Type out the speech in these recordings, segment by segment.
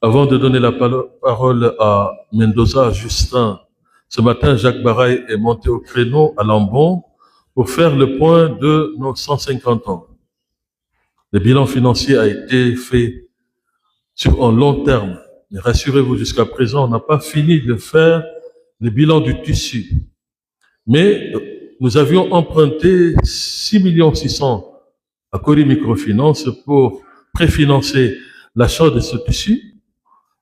Avant de donner la parole à Mendoza, Justin, ce matin, Jacques Baraille est monté au créneau à Lambon pour faire le point de nos 150 ans. Le bilan financier a été fait sur un long terme. Mais rassurez-vous, jusqu'à présent, on n'a pas fini de faire le bilan du tissu. Mais nous avions emprunté 6,6 millions à Cori Microfinance pour préfinancer l'achat de ce tissu.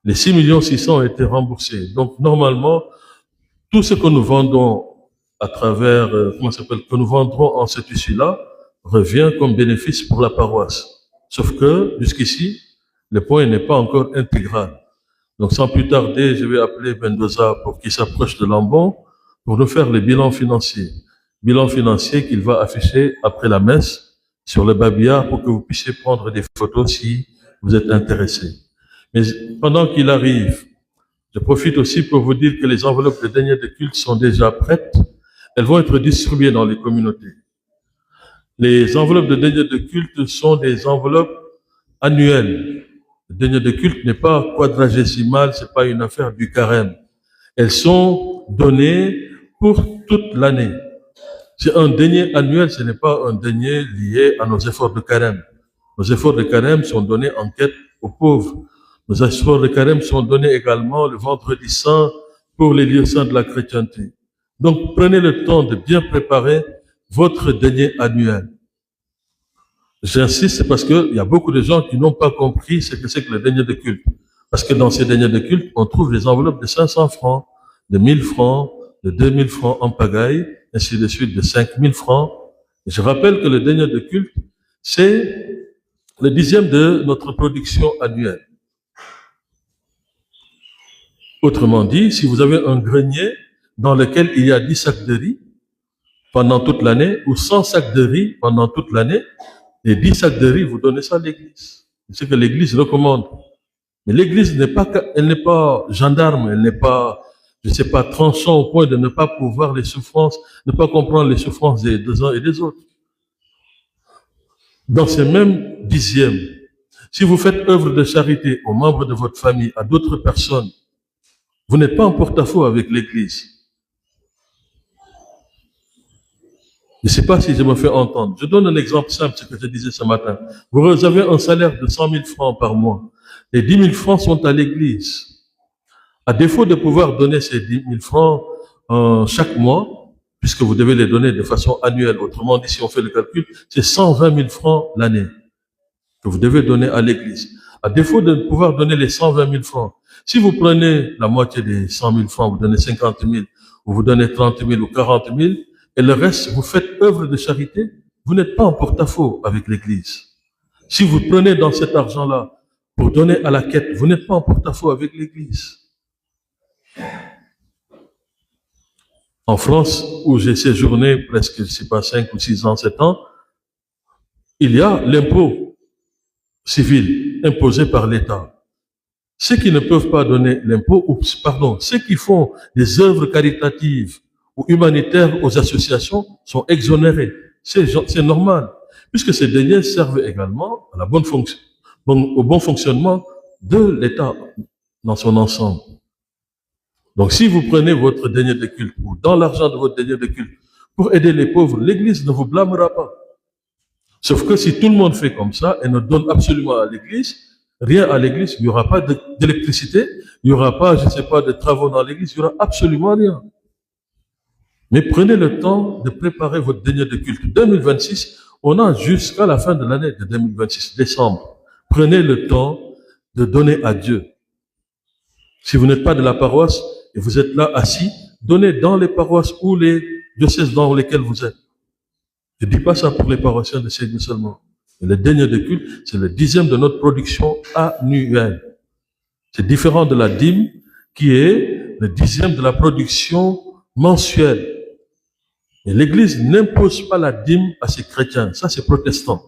Les 6,6 millions ont été remboursés. Donc, normalement, tout ce que nous vendons à travers, que nous vendrons en ce tissu-là, revient comme bénéfice pour la paroisse. Sauf que, jusqu'ici, le point n'est pas encore intégral. Donc, sans plus tarder, je vais appeler Mendoza pour qu'il s'approche de Lambon pour nous faire le bilan financier. Bilan financier qu'il va afficher après la messe sur le babillard pour que vous puissiez prendre des photos si vous êtes intéressés. Mais pendant qu'il arrive, je profite aussi pour vous dire que les enveloppes de deniers de culte sont déjà prêtes. Elles vont être distribuées dans les communautés. Les enveloppes de deniers de culte sont des enveloppes annuelles. Le denier de culte n'est pas quadragésimal, c'est pas une affaire du carême. Elles sont données pour toute l'année. C'est un denier annuel, ce n'est pas un denier lié à nos efforts de carême. Nos efforts de carême sont donnés en quête aux pauvres. Nos efforts de carême sont donnés également le vendredi saint pour les lieux saints de la chrétienté. Donc, prenez le temps de bien préparer votre denier annuel. J'insiste parce qu'il y a beaucoup de gens qui n'ont pas compris ce que c'est que le denier de culte. Parce que dans ces deniers de culte, on trouve des enveloppes de 500 francs, de 1000 francs, de 2000 francs en pagaille, ainsi de suite, de 5000 francs. Et je rappelle que le denier de culte, c'est le 10e de notre production annuelle. Autrement dit, si vous avez un grenier dans lequel il y a 10 sacs de riz pendant toute l'année, ou 100 sacs de riz pendant toute l'année, les 10 sacs de riz, vous donnez ça à l'église. C'est ce que l'église recommande. Mais l'église elle n'est pas gendarme, elle n'est pas, tranchant au point de ne pas pouvoir les souffrances, ne pas comprendre les souffrances des uns et des autres. Dans ces mêmes 10e, si vous faites œuvre de charité aux membres de votre famille, à d'autres personnes, vous n'êtes pas en porte-à-faux avec l'église. Je ne sais pas si je me fais entendre. Je donne un exemple simple, ce que je disais ce matin. Vous avez un salaire de 100 000 francs par mois. Les 10 000 francs sont à l'église. À défaut de pouvoir donner ces 10 000 francs chaque mois, puisque vous devez les donner de façon annuelle, autrement dit, si on fait le calcul, c'est 120 000 francs l'année que vous devez donner à l'église. À défaut de pouvoir donner les 120 000 francs, si vous prenez la moitié des 100 000 francs, vous donnez 50 000, ou vous donnez 30 000 ou 40 000, et le reste, vous faites œuvre de charité, vous n'êtes pas en porte-à-faux avec l'église. Si vous prenez dans cet argent-là pour donner à la quête, vous n'êtes pas en porte-à-faux avec l'église. En France, où j'ai séjourné presque, je ne sais pas, 5 ou 6 ans, 7 ans, il y a l'impôt civil imposé par l'État. Ceux qui ne peuvent pas donner l'impôt, ceux qui font des œuvres caritatives ou humanitaires aux associations sont exonérés. C'est normal, puisque ces deniers servent également à la au bon fonctionnement de l'État dans son ensemble. Donc, si vous prenez votre denier de culte ou dans l'argent de votre denier de culte pour aider les pauvres, l'Église ne vous blâmera pas. Sauf que si tout le monde fait comme ça et ne donne absolument à l'Église, rien à l'Église, il n'y aura pas d'électricité, il n'y aura pas, de travaux dans l'Église, il n'y aura absolument rien. Mais prenez le temps de préparer votre denier de culte. 2026, on a jusqu'à la fin de l'année de 2026, décembre. Prenez le temps de donner à Dieu. Si vous n'êtes pas de la paroisse et vous êtes là assis, donnez dans les paroisses ou les diocèses dans lesquels vous êtes. Je ne dis pas ça pour les paroissiens de Seigneur seulement. Mais le denier de culte, c'est le 10e de notre production annuelle. C'est différent de la dîme qui est le 10e de la production mensuelle. Et l'Église n'impose pas la dîme à ses chrétiens. Ça, c'est protestant.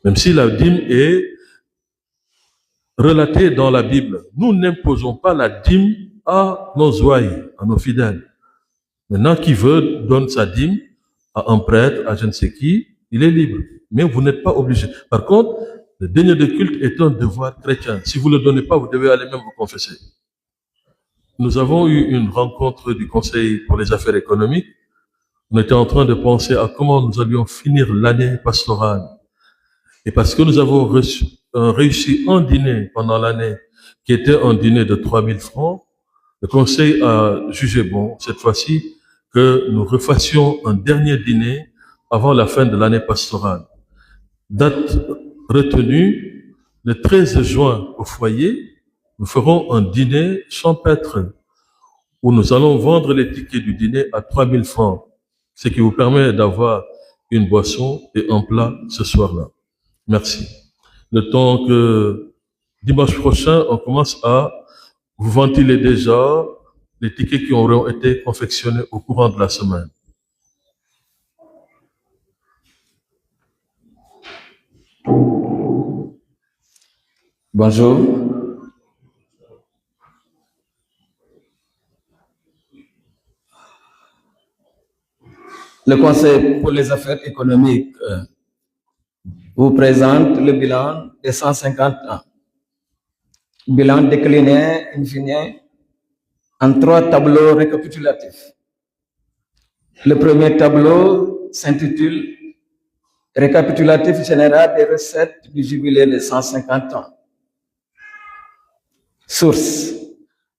Même si la dîme est relatée dans la Bible, nous n'imposons pas la dîme à nos ouailles, à nos fidèles. Maintenant, qui veut donne sa dîme à un prêtre, à je ne sais qui, il est libre. Mais vous n'êtes pas obligé. Par contre, Le denier de culte est un devoir chrétien. Si vous ne le donnez pas, vous devez aller même vous confesser. Nous avons eu une rencontre du Conseil pour les affaires économiques. On était en train de penser à comment nous allions finir l'année pastorale. Et parce que nous avons réussi un dîner pendant l'année qui était un dîner de 3000 francs, le Conseil a jugé bon, cette fois-ci, que nous refassions un dernier dîner avant la fin de l'année pastorale. Date retenue, le 13 juin au foyer, nous ferons un dîner champêtre où nous allons vendre les tickets du dîner à 3000 francs, ce qui vous permet d'avoir une boisson et un plat ce soir-là. Merci. Le temps que dimanche prochain, on commence à vous ventiler déjà les tickets qui auront été confectionnés au courant de la semaine. Bonjour. Le Conseil pour les affaires économiques vous présente le bilan des 150 ans. Bilan décliné, in fine, en 3 tableaux récapitulatifs. Le premier tableau s'intitule Récapitulatif général des recettes du jubilé de 150 ans. Source,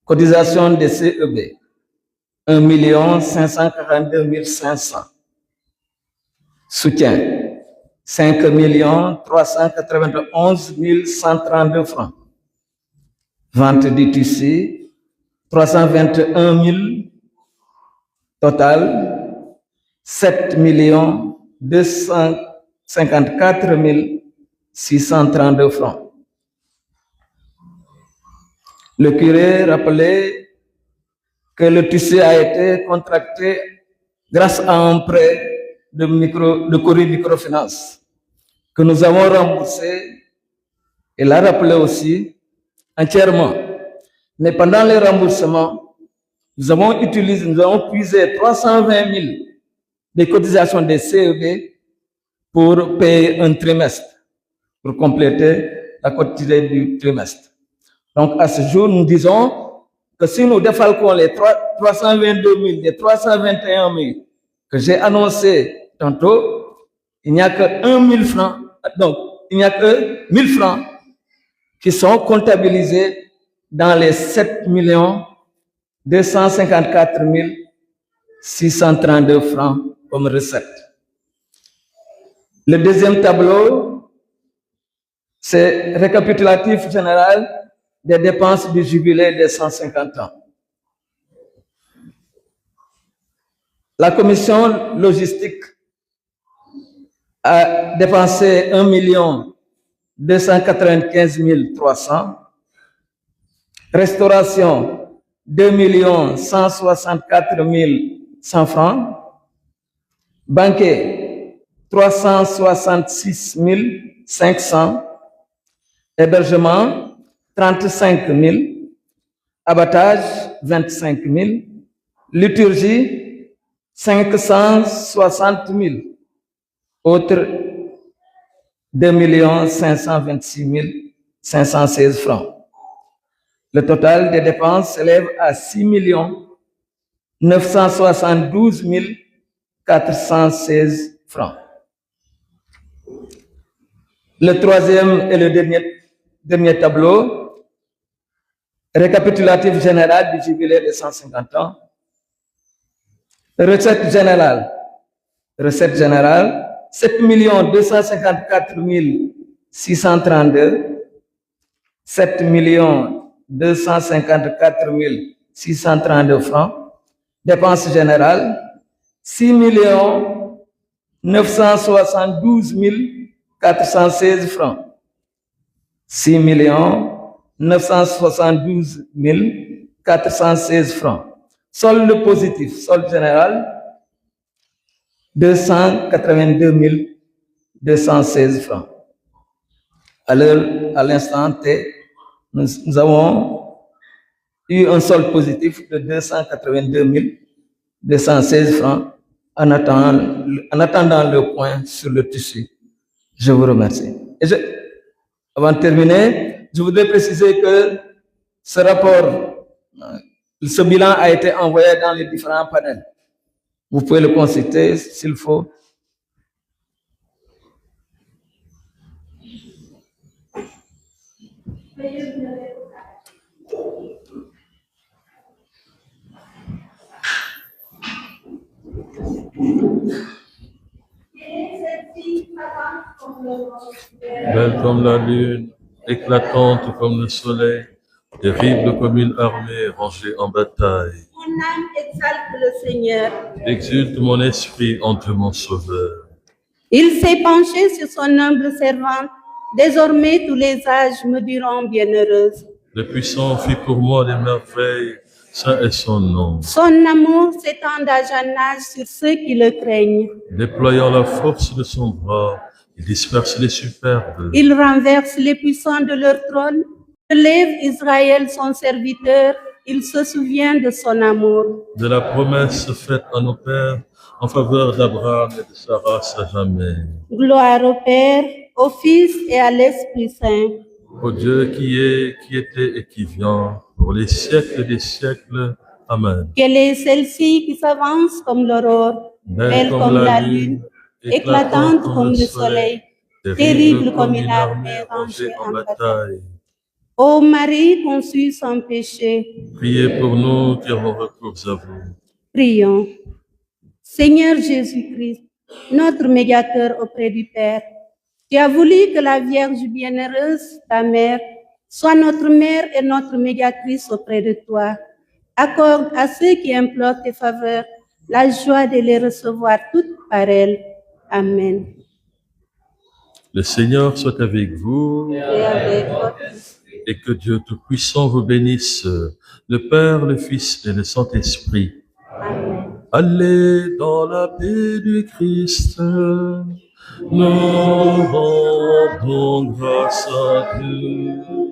cotisation des CEB, 1 542 500. Soutien, 5 391 132 francs. Vente du tissu, 321 000. Total, 7 254 632 francs. Le curé rappelait que le tissu a été contracté grâce à un prêt de Corée Microfinance que nous avons remboursé, et l'a rappelé aussi, entièrement. Mais pendant les remboursements, nous avons puisé 320 000 des cotisations des CEB pour payer un trimestre, pour compléter la quotité du trimestre. Donc, à ce jour, nous disons que si nous défalquons les 322 000 des 321 000 que j'ai annoncé tantôt, il n'y a que 1 000 francs, donc il n'y a que 1000 francs qui sont comptabilisés dans les 7 254 632 francs comme recette. Le deuxième tableau, c'est récapitulatif général des dépenses du jubilé des 150 ans. La commission logistique a dépensé 1 295 300. Restauration, 2 164 100 francs. Banquet, 366 500. Hébergement, 35 000. Abattage, 25 000. Liturgie, 560 000. Autres, 2 526 516 francs. Le total des dépenses s'élève à 6 972 416 francs. Le troisième et le dernier tableau, récapitulatif général du jubilé de 150 ans. Recette générale, 7 254 632, 7 254 632 francs. Dépenses générales, 6 972 416 francs. 6 972 416 francs. Solde positif, solde général, 282 216 francs. À l'instant T, nous avons eu un solde positif de 282 216 francs en attendant le point sur le tissu. Je vous remercie. Avant de terminer, je voudrais préciser que ce rapport, ce bilan a été envoyé dans les différents panels. Vous pouvez le consulter s'il faut. Belle comme la lune, éclatante comme le soleil, terrible comme une armée rangée en bataille. Mon âme exalte le Seigneur. Exulte mon esprit en Dieu mon sauveur. Il s'est penché sur son humble servante. Désormais, tous les âges me diront bienheureuse. Le puissant fit pour moi des merveilles, saint est son nom. Son amour s'étend d'âge en âge sur ceux qui le craignent. Déployant la force de son bras, il disperse les superbes. Il renverse les puissants de leur trône. Relève Israël son serviteur. Il se souvient de son amour. De la promesse faite à nos pères en faveur d'Abraham et de sa race à jamais. Gloire au Père, au Fils et à l'Esprit Saint. Ô Dieu qui est, qui était et qui vient, pour les siècles des siècles. Amen. Quelle est celle-ci qui s'avance comme l'aurore, belle comme la lune, éclatante comme le soleil, terrible comme une armée rangée en bataille. Ô Marie conçue sans péché, Priez pour nous qui avons recours à vous. prions. Seigneur Jésus-Christ, notre médiateur auprès du Père, tu as voulu que la Vierge bienheureuse, ta mère, soit notre mère et notre médiatrice auprès de toi. Accorde à ceux qui implorent tes faveurs la joie de les recevoir toutes par elle. Amen. Le Seigneur soit avec vous Et avec votre esprit. et que Dieu Tout-Puissant vous bénisse, le Père, le Fils et le Saint-Esprit. Amen. Allez dans la paix du Christ. Nous rendons grâce à Dieu.